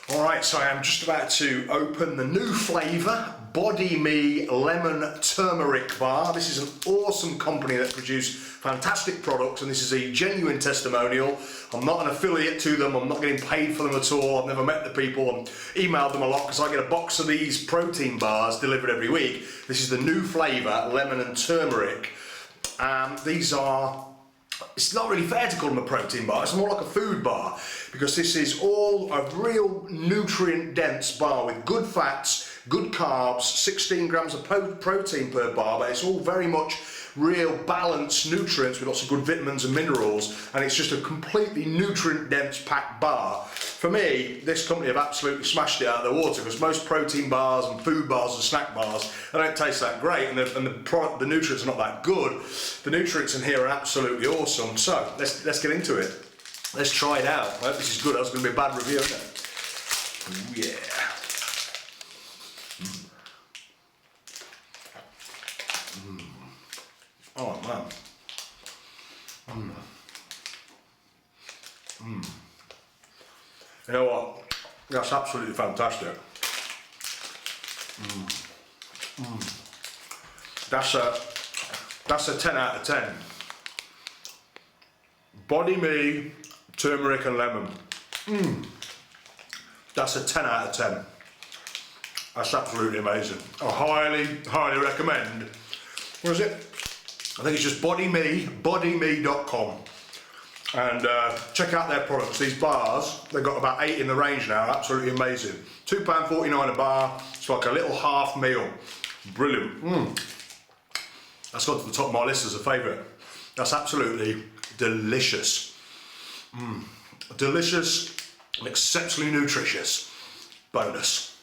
Alright, so I am just about to open the new flavour, BodyMe Lemon Turmeric Bar. This is an awesome company that produce fantastic products, and this is a genuine testimonial. I'm not an affiliate to them, I'm not getting paid for them at all, I've never met the people, I've emailed them a lot because I get a box of these protein bars delivered every week. This is the new flavour, lemon and turmeric. These are, it's not really fair to call them a protein bar, it's more like a food bar, because this is all a real nutrient dense bar with good fats, good carbs, 16 grams of protein per bar, but it's all very much real balanced nutrients with lots of good vitamins and minerals, and it's just a completely nutrient dense packed bar. For me, this company have absolutely smashed it out of the water, because most protein bars and food bars and snack bars, they don't taste that great, and the nutrients are not that good. The nutrients in here are absolutely awesome. So let's get into it. Let's try it out. I hope this is good. That's going to be a bad review, isn't it? Yeah. Oh man. You know what? That's absolutely fantastic. That's a 10 out of 10. BodyMe Turmeric and Lemon. That's a 10 out of 10. That's absolutely amazing. I highly recommend. What is it? I think it's just BodyMe.com, and check out their products. These bars, they've got about 8 in the range now, absolutely amazing. £2.49 a bar, it's like a little half meal. Brilliant. That's gone to the top of my list as a favourite. That's absolutely delicious. Delicious and exceptionally nutritious. Bonus.